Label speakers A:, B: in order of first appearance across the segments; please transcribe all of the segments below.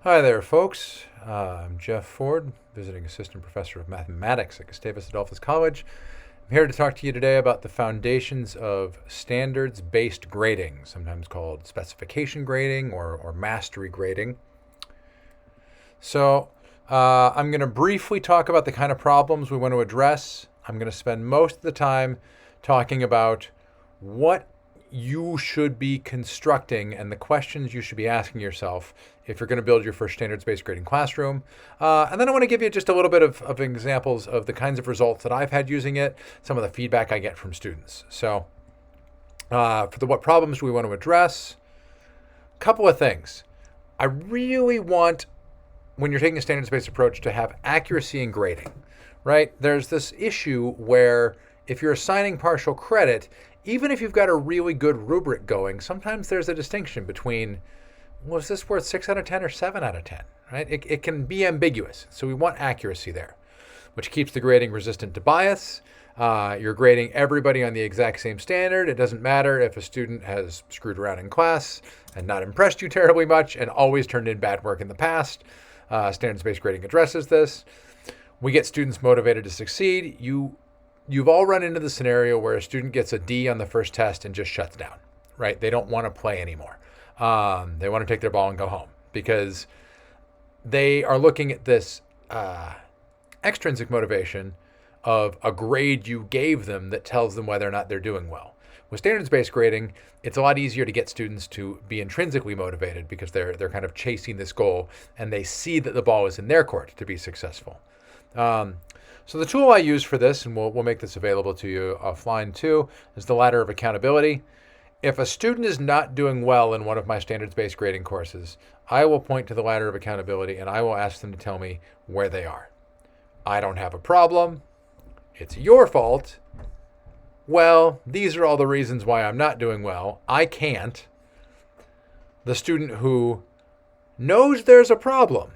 A: Hi there, folks. I'm Jeff Ford, visiting assistant professor of mathematics at Gustavus Adolphus College. I'm here to talk to you today about the foundations of standards-based grading, sometimes called specification grading or mastery grading. So I'm going to briefly talk about the kind of problems we want to address. I'm going to spend most of the time talking about what you should be constructing and the questions you should be asking yourself if you're going to build your first standards-based grading classroom. And then I want to give you just a little bit of examples of the kinds of results that I've had using it, some of the feedback I get from students. So for what problems we want to address, a couple of things. I really want, when you're taking a standards-based approach, to have accuracy in grading, right? There's this issue where if you're assigning partial credit, even if you've got a really good rubric going, sometimes there's a distinction between, was this worth 6 out of 10 or 7 out of 10, right? It can be ambiguous. So we want accuracy there, which keeps the grading resistant to bias. You're grading everybody on the exact same standard. It doesn't matter if a student has screwed around in class and not impressed you terribly much and always turned in bad work in the past. Standards-based grading addresses this. We get students motivated to succeed. You've all run into the scenario where a student gets a D on the first test and just shuts down, right? They don't want to play anymore. They want to take their ball and go home because they are looking at this extrinsic motivation of a grade you gave them that tells them whether or not they're doing well. With standards-based grading, it's a lot easier to get students to be intrinsically motivated because they're kind of chasing this goal and they see that the ball is in their court to be successful. So the tool I use for this, and we'll make this available to you offline too, is the ladder of accountability. If a student is not doing well in one of my standards-based grading courses, I will point to the ladder of accountability and I will ask them to tell me where they are. I don't have a problem. It's your fault. Well, these are all the reasons why I'm not doing well. I can't. The student who knows there's a problem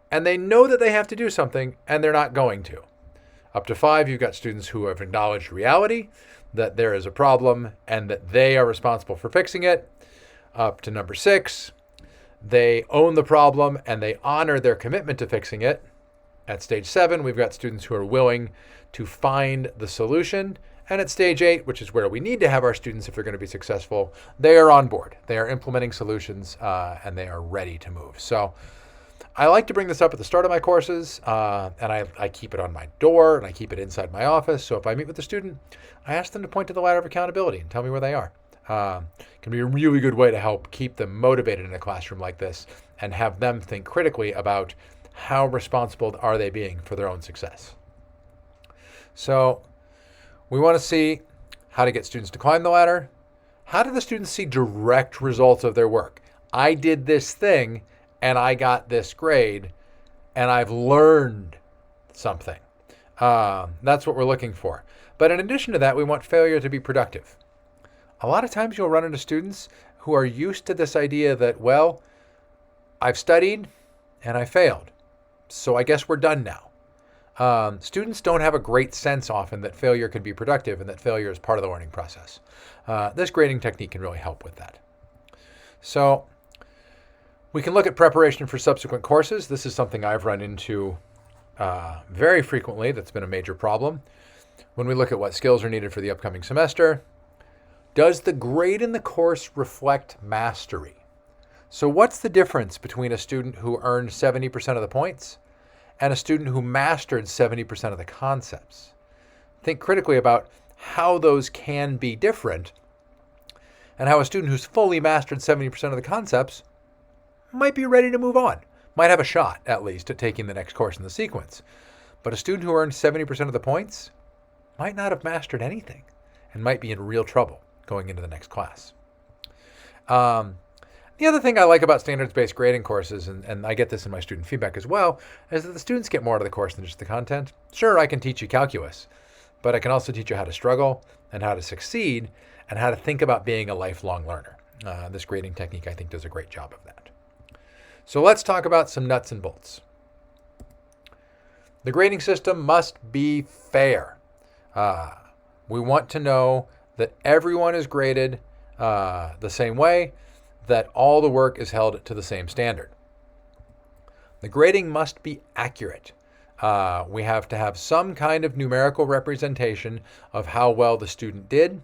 A: and they know that they have to do something and they're not going to. Up to 5, you've got students who have acknowledged reality, that there is a problem and that they are responsible for fixing it. Up to number 6, they own the problem and they honor their commitment to fixing it. At stage 7, we've got students who are willing to find the solution. And at stage 8, which is where we need to have our students if they're going to be successful, they are on board. They are implementing solutions and they are ready to move. So I like to bring this up at the start of my courses, and I keep it on my door and I keep it inside my office. So if I meet with a student, I ask them to point to the ladder of accountability and tell me where they are. It can be a really good way to help keep them motivated in a classroom like this and have them think critically about how responsible are they being for their own success. So we want to see how to get students to climb the ladder. How do the students see direct results of their work? I did this thing and I got this grade and I've learned something. That's what we're looking for. But in addition to that, we want failure to be productive. A lot of times you'll run into students who are used to this idea that, well, I've studied and I failed, so I guess we're done now. Students don't have a great sense often that failure can be productive and that failure is part of the learning process. This grading technique can really help with that. So we can look at preparation for subsequent courses. This is something I've run into very frequently. That's been a major problem. When we look at what skills are needed for the upcoming semester, does the grade in the course reflect mastery? So what's the difference between a student who earned 70% of the points and a student who mastered 70% of the concepts? Think critically about how those can be different and how a student who's fully mastered 70% of the concepts might be ready to move on, might have a shot at least at taking the next course in the sequence. But a student who earned 70% of the points might not have mastered anything and might be in real trouble going into the next class. The other thing I like about standards-based grading courses, and I get this in my student feedback as well, is that the students get more out of the course than just the content. Sure, I can teach you calculus, but I can also teach you how to struggle and how to succeed and how to think about being a lifelong learner. This grading technique, I think, does a great job of that. So let's talk about some nuts and bolts. The grading system must be fair. We want to know that everyone is graded the same way, that all the work is held to the same standard. The grading must be accurate. We have to have some kind of numerical representation of how well the student did,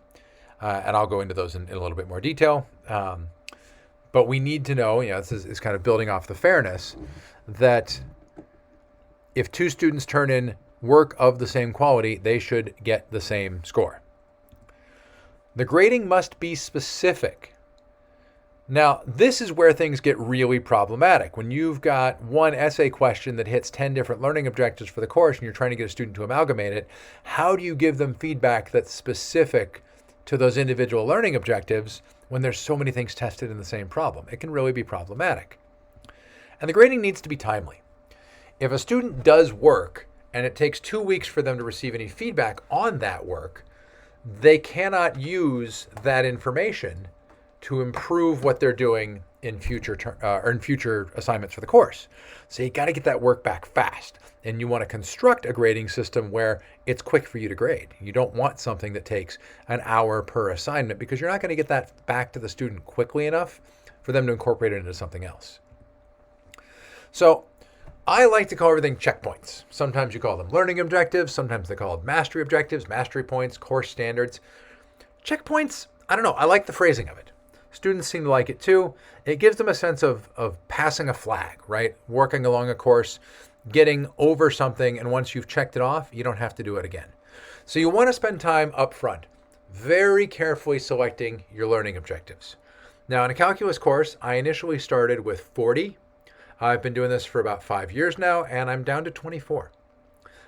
A: and I'll go into those in a little bit more detail. But we need to know, this is kind of building off the fairness, that if two students turn in work of the same quality, they should get the same score. The grading must be specific. Now, this is where things get really problematic. When you've got one essay question that hits 10 different learning objectives for the course and you're trying to get a student to amalgamate it, how do you give them feedback that's specific to those individual learning objectives when there's so many things tested in the same problem? It can really be problematic. And the grading needs to be timely. If a student does work and it takes 2 weeks for them to receive any feedback on that work, they cannot use that information to improve what they're doing in future assignments for the course. So you got to get that work back fast. And you want to construct a grading system where it's quick for you to grade. You don't want something that takes an hour per assignment, because you're not going to get that back to the student quickly enough for them to incorporate it into something else. So I like to call everything checkpoints. Sometimes you call them learning objectives. Sometimes they call them mastery objectives, mastery points, course standards. Checkpoints, I don't know. I like the phrasing of it. Students seem to like it too. It gives them a sense of passing a flag, right? Working along a course, getting over something, and once you've checked it off, you don't have to do it again. So you want to spend time up front, very carefully selecting your learning objectives. Now, in a calculus course, I initially started with 40. I've been doing this for about 5 years now, and I'm down to 24.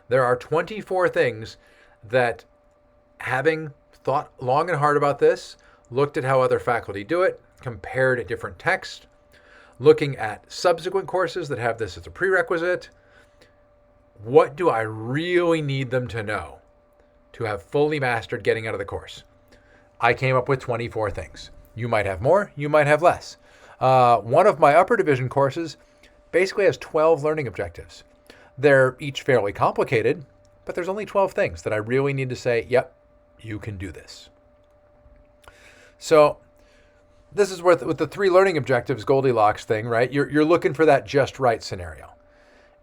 A: There are 24 things that, having thought long and hard about this, looked at how other faculty do it, compared different texts, looking at subsequent courses that have this as a prerequisite. What do I really need them to know to have fully mastered getting out of the course? I came up with 24 things. You might have more, you might have less. One of my upper division courses basically has 12 learning objectives. They're each fairly complicated, but there's only 12 things that I really need to say, yep, you can do this. So this is where with the 3 learning objectives Goldilocks thing, right? You're looking for that just right scenario.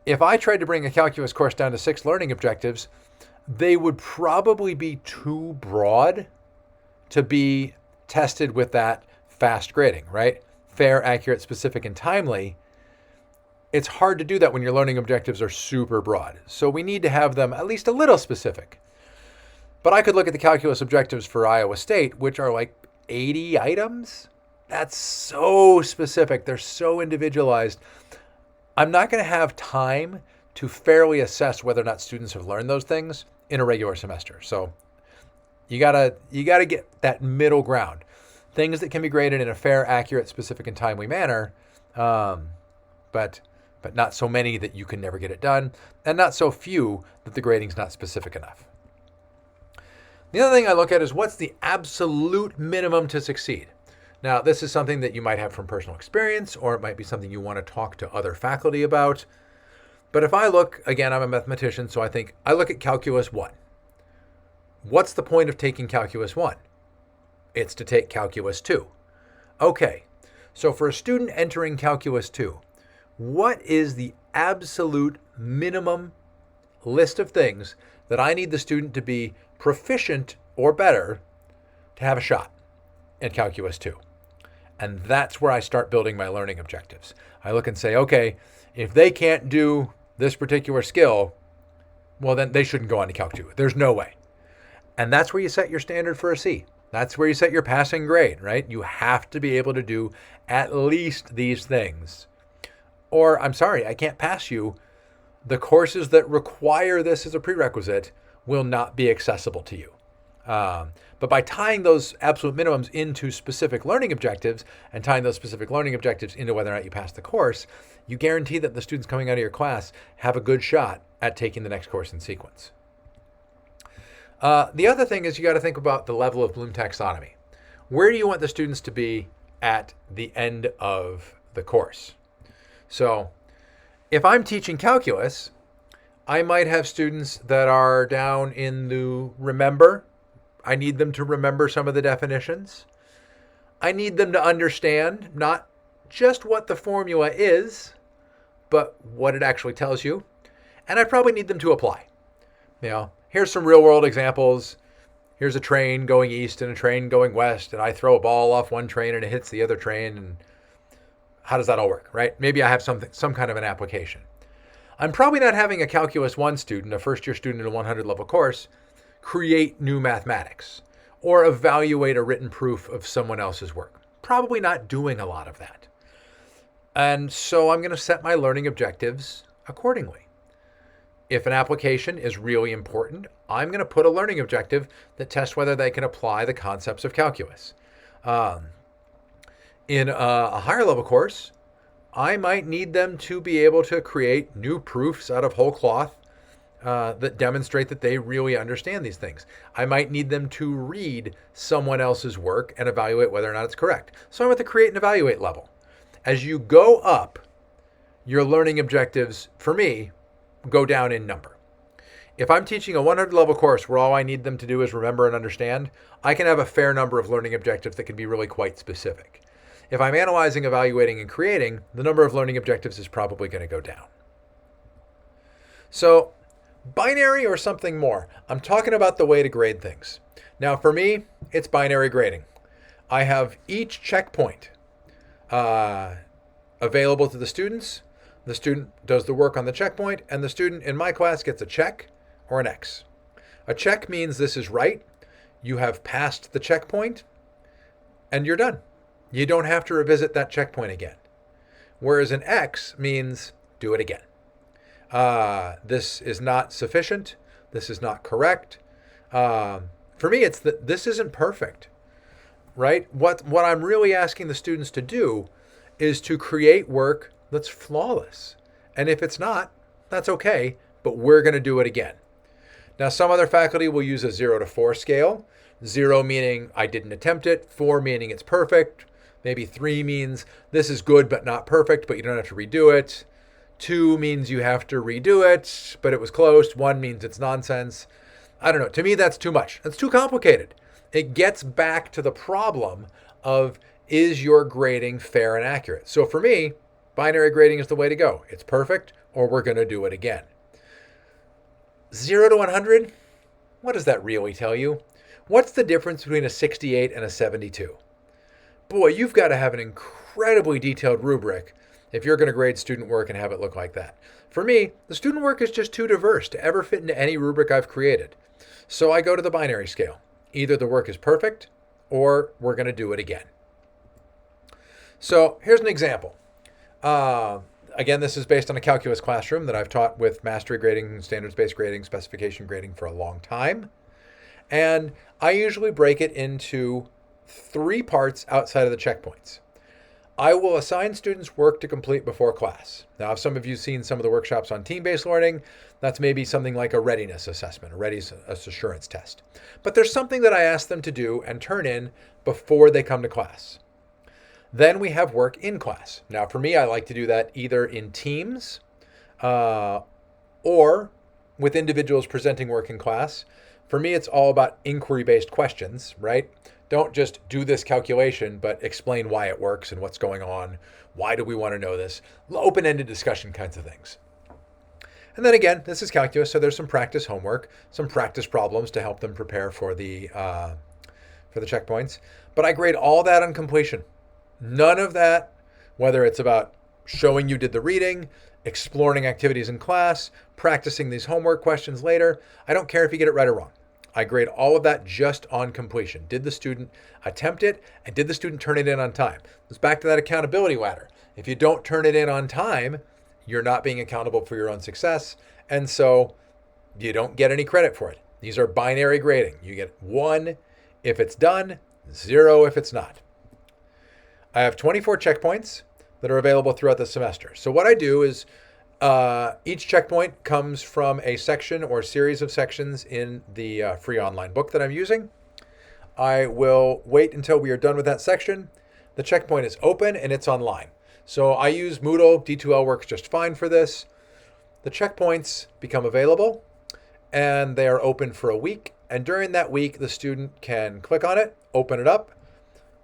A: If I tried to bring a calculus course down to 6 learning objectives, they would probably be too broad to be tested with that fast grading, right? Fair, accurate, specific, and timely. It's hard to do that when your learning objectives are super broad. So we need to have them at least a little specific. But I could look at the calculus objectives for Iowa State, which are like 80 items. That's so specific. They're so individualized. I'm not going to have time to fairly assess whether or not students have learned those things in a regular semester. So you gotta get that middle ground. Things that can be graded in a fair, accurate, specific, and timely manner, but not so many that you can never get it done, and not so few that the grading's not specific enough. The other thing I look at is what's the absolute minimum to succeed. Now, this is something that you might have from personal experience, or it might be something you want to talk to other faculty about. But if I look, again, I'm a mathematician, so I look at Calculus 1. What's the point of taking Calculus 1? It's to take Calculus 2. Okay, so for a student entering Calculus 2, what is the absolute minimum list of things that I need the student to be proficient or better to have a shot in Calculus 2? And that's where I start building my learning objectives. I look and say, okay, if they can't do this particular skill, well, then they shouldn't go on to Calc 2. There's no way. And that's where you set your standard for a C. That's where you set your passing grade, right? You have to be able to do at least these things. Or, I'm sorry, I can't pass you. The courses that require this as a prerequisite will not be accessible to you. But by tying those absolute minimums into specific learning objectives and tying those specific learning objectives into whether or not you pass the course, you guarantee that the students coming out of your class have a good shot at taking the next course in sequence. The other thing is you got to think about the level of Bloom taxonomy. Where do you want the students to be at the end of the course? So if I'm teaching calculus, I might have students that are down in the remember. I need them to remember some of the definitions. I need them to understand not just what the formula is, but what it actually tells you. And I probably need them to apply. Here's some real world examples. Here's a train going east and a train going west, and I throw a ball off one train and it hits the other train. And how does that all work, right? Maybe I have some kind of an application. I'm probably not having a Calculus 1 student, a first-year student in a 100 level course, create new mathematics or evaluate a written proof of someone else's work. Probably not doing a lot of that. And so I'm going to set my learning objectives accordingly. If an application is really important, I'm going to put a learning objective that tests whether they can apply the concepts of calculus. In a higher level course, I might need them to be able to create new proofs out of whole cloth that demonstrate that they really understand these things. I might need them to read someone else's work and evaluate whether or not it's correct. So I'm at the create and evaluate level. As you go up, your learning objectives, for me, go down in number. If I'm teaching a 100 level course where all I need them to do is remember and understand, I can have a fair number of learning objectives that can be really quite specific. If I'm analyzing, evaluating, and creating, the number of learning objectives is probably going to go down. So, binary or something more. I'm talking about the way to grade things. Now, for me, it's binary grading. I have each checkpoint available to the students. The student does the work on the checkpoint, and the student in my class gets a check or an X. A check means this is right. You have passed the checkpoint, and you're done. You don't have to revisit that checkpoint again. Whereas an X means do it again. This is not sufficient. This is not correct. For me, it's that this isn't perfect, right? What I'm really asking the students to do is to create work that's flawless. And if it's not, that's okay, but we're going to do it again. Now, some other faculty will use a 0 to 4 scale. 0 meaning I didn't attempt it, 4 meaning it's perfect. Maybe 3 means this is good but not perfect, but you don't have to redo it. 2 means you have to redo it, but it was close. 1 means it's nonsense. I don't know. To me, that's too much. That's too complicated. It gets back to the problem of, is your grading fair and accurate? So for me, binary grading is the way to go. It's perfect, or we're going to do it again. 0 to 100, what does that really tell you? What's the difference between a 68 and a 72? Boy, you've got to have an incredibly detailed rubric if you're going to grade student work and have it look like that. For me, the student work is just too diverse to ever fit into any rubric I've created. So I go to the binary scale. Either the work is perfect or we're going to do it again. So here's an example. Again, this is based on a calculus classroom that I've taught with mastery grading, standards-based grading, specification grading for a long time. And I usually break it into 3 parts outside of the checkpoints. I will assign students work to complete before class. Now, if some of you have seen some of the workshops on team-based learning, that's maybe something like a readiness assessment, a readiness assurance test. But there's something that I ask them to do and turn in before they come to class. Then we have work in class. Now, for me, I like to do that either in teams or with individuals presenting work in class. For me, it's all about inquiry-based questions, right? Don't just do this calculation, but explain why it works and what's going on. Why do we want to know this? Open-ended discussion kinds of things. And then again, this is calculus, so there's some practice homework, some practice problems to help them prepare for the checkpoints. But I grade all that on completion. None of that, whether it's about showing you did the reading, exploring activities in class, practicing these homework questions later. I don't care if you get it right or wrong. I grade all of that just on completion. Did the student attempt it? And did the student turn it in on time? It's back to that accountability ladder. If you don't turn it in on time, you're not being accountable for your own success. And so you don't get any credit for it. These are binary grading. You get 1 if it's done, 0 if it's not. I have 24 checkpoints that are available throughout the semester. So what I do is each checkpoint comes from a section or series of sections in the free online book that I'm using. I will wait until we are done with that section. The checkpoint is open and it's online. So I use Moodle. D2L works just fine for this. The checkpoints become available and they are open for a week. And during that week, the student can click on it, open it up.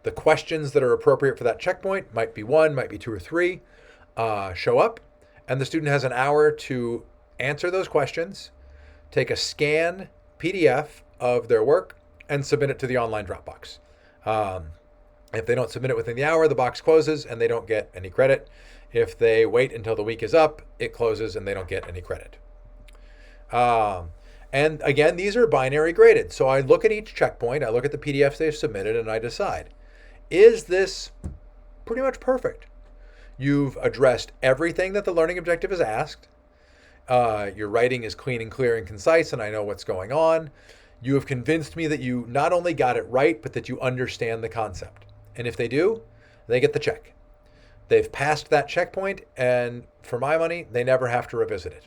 A: The questions that are appropriate for that checkpoint might be 1, might be 2 or 3, show up. and the student has an hour to answer those questions, take a scan PDF of their work, and submit it to the online Dropbox. If they don't submit it within the hour, the box closes and they don't get any credit. If they wait until the week is up, it closes and they don't get any credit. And again, these are binary graded. So I look at each checkpoint, I look at the PDFs they've submitted, and I decide, is this pretty much perfect? You've addressed everything that the learning objective has asked. Your writing is clean and clear and concise, and I know what's going on. You have convinced me that you not only got it right, but that you understand the concept. And if they do, they get the check. They've passed that checkpoint, and for my money, they never have to revisit it.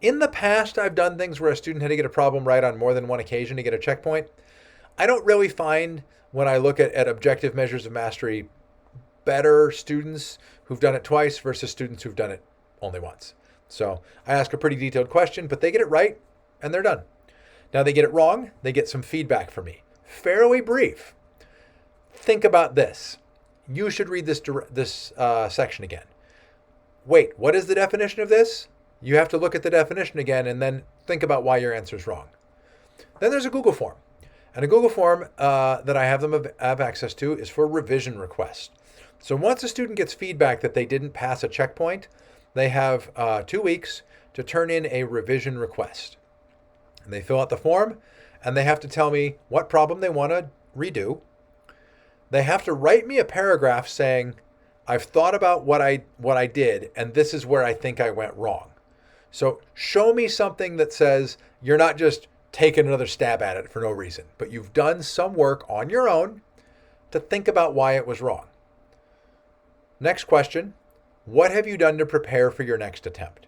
A: In the past, I've done things where a student had to get a problem right on more than one occasion to get a checkpoint. I don't really find, when I look at objective measures of mastery, better students who've done it twice versus students who've done it only once. So I ask a pretty detailed question, but they get it right, and they're done. Now they get it wrong, they get some feedback from me. Fairly brief. Think about this. You should read this section again. Wait, what is the definition of this? You have to look at the definition again and then think about why your answer is wrong. Then there's a Google form. And a Google form that I have them have access to is for revision requests. So once a student gets feedback that they didn't pass a checkpoint, they have 2 weeks to turn in a revision request. And they fill out the form, and they have to tell me what problem they want to redo. They have to write me a paragraph saying, I've thought about what I did, and this is where I think I went wrong. So show me something that says you're not just taking another stab at it for no reason, but you've done some work on your own to think about why it was wrong. Next question, what have you done to prepare for your next attempt?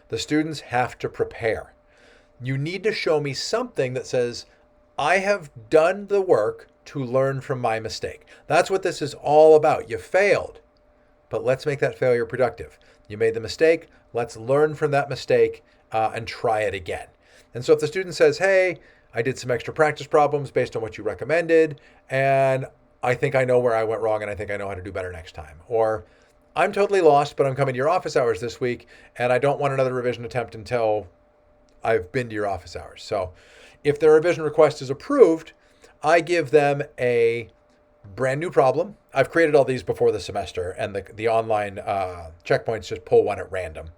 A: The students have to prepare. You need to show me something that says, I have done the work to learn from my mistake. That's what this is all about. You failed, but let's make that failure productive. You made the mistake. Let's learn from that mistake and try it again. And so if the student says, hey, I did some extra practice problems based on what you recommended, and I think I know where I went wrong, and I think I know how to do better next time. Or I'm totally lost, but I'm coming to your office hours this week, and I don't want another revision attempt until I've been to your office hours. So if their revision request is approved, I give them a brand new problem. I've created all these before the semester, and the online checkpoints just pull one at random.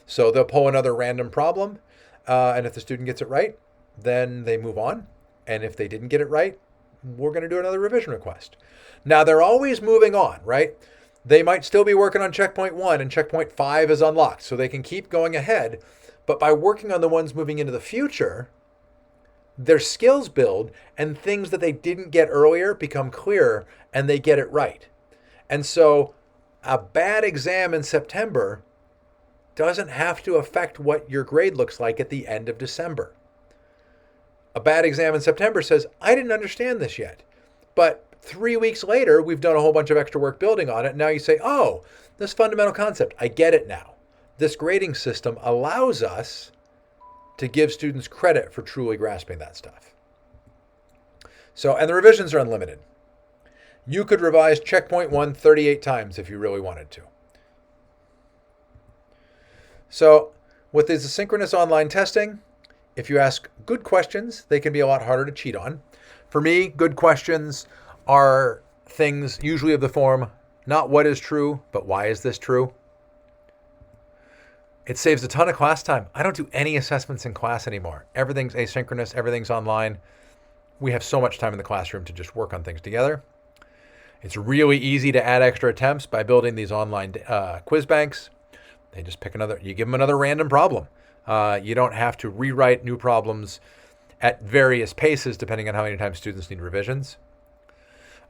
A: So they'll pull another random problem, and if the student gets it right, then they move on. And if they didn't get it right, we're going to do another revision request. Now, they're always moving on, right? They might still be working on checkpoint 1, and checkpoint 5 is unlocked, so they can keep going ahead. But by working on the ones moving into the future, their skills build, and things that they didn't get earlier become clearer, and they get it right. And so a bad exam in September doesn't have to affect what your grade looks like at the end of December. A bad exam in September says, I didn't understand this yet. But 3 weeks later, we've done a whole bunch of extra work building on it. Now you say, oh, this fundamental concept, I get it now. This grading system allows us to give students credit for truly grasping that stuff. So, and the revisions are unlimited. You could revise checkpoint 1 38 times if you really wanted to. So with this asynchronous online testing, if you ask good questions, they can be a lot harder to cheat on. For me, good questions are things usually of the form, not what is true, but why is this true? It saves a ton of class time. I don't do any assessments in class anymore. Everything's asynchronous, everything's online. We have so much time in the classroom to just work on things together. It's really easy to add extra attempts by building these online quiz banks. They just pick you give them another random problem. You don't have to rewrite new problems at various paces depending on how many times students need revisions.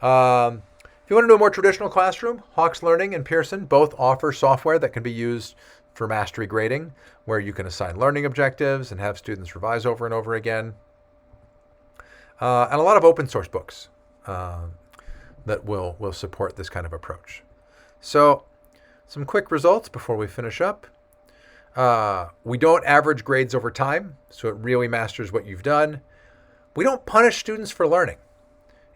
A: If you want to do a more traditional classroom, Hawks Learning and Pearson both offer software that can be used for mastery grading, where you can assign learning objectives and have students revise over and over again. And a lot of open source books that will support this kind of approach. So some quick results before we finish up. We don't average grades over time, so it really masters what you've done. We don't punish students for learning.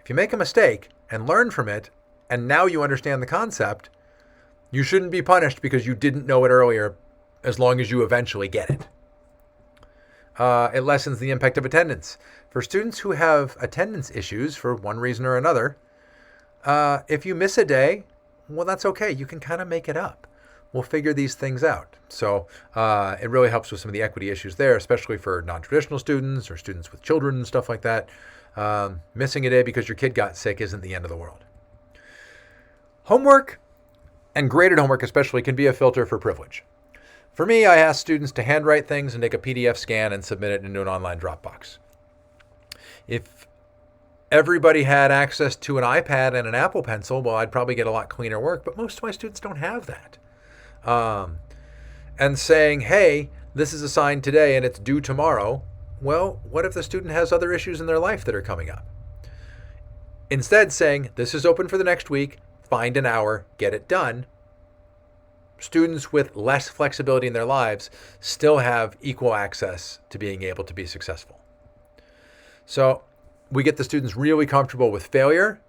A: If you make a mistake and learn from it, and now you understand the concept, you shouldn't be punished because you didn't know it earlier as long as you eventually get it. It lessens the impact of attendance. For students who have attendance issues for one reason or another, if you miss a day, well, that's okay. You can kind of make it up. We'll figure these things out. So it really helps with some of the equity issues there, especially for non-traditional students or students with children and stuff like that. Missing a day because your kid got sick isn't the end of the world. Homework, and graded homework especially, can be a filter for privilege. For me, I ask students to handwrite things and take a PDF scan and submit it into an online Dropbox. If everybody had access to an iPad and an Apple Pencil, well, I'd probably get a lot cleaner work, but most of my students don't have that. And saying, hey, this is assigned today and it's due tomorrow, well, what if the student has other issues in their life that are coming up? Instead, saying, this is open for the next week, find an hour, get it done. Students with less flexibility in their lives still have equal access to being able to be successful. So we get the students really comfortable with failure.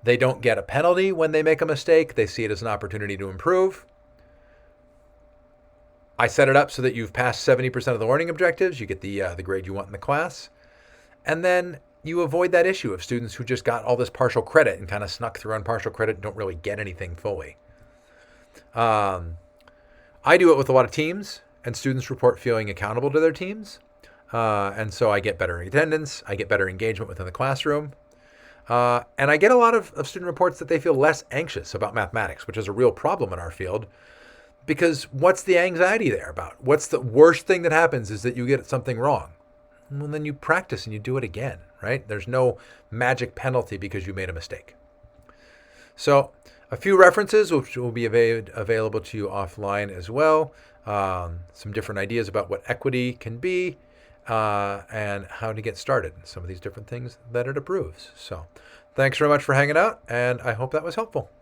A: They don't get a penalty when they make a mistake. They see it as an opportunity to improve. I set it up so that you've passed 70% of the learning objectives. You get the grade you want in the class. And then you avoid that issue of students who just got all this partial credit and kind of snuck through on partial credit and don't really get anything fully. I do it with a lot of teams, and students report feeling accountable to their teams. And so I get better attendance. I get better engagement within the classroom. And I get a lot of student reports that they feel less anxious about mathematics, which is a real problem in our field. Because what's the anxiety there about? What's the worst thing that happens is that you get something wrong. Well, then you practice and you do it again, right? There's no magic penalty because you made a mistake. So a few references which will be available to you offline as well. Some different ideas about what equity can be and how to get started. Some of these different things that it approves. So thanks very much for hanging out, and I hope that was helpful.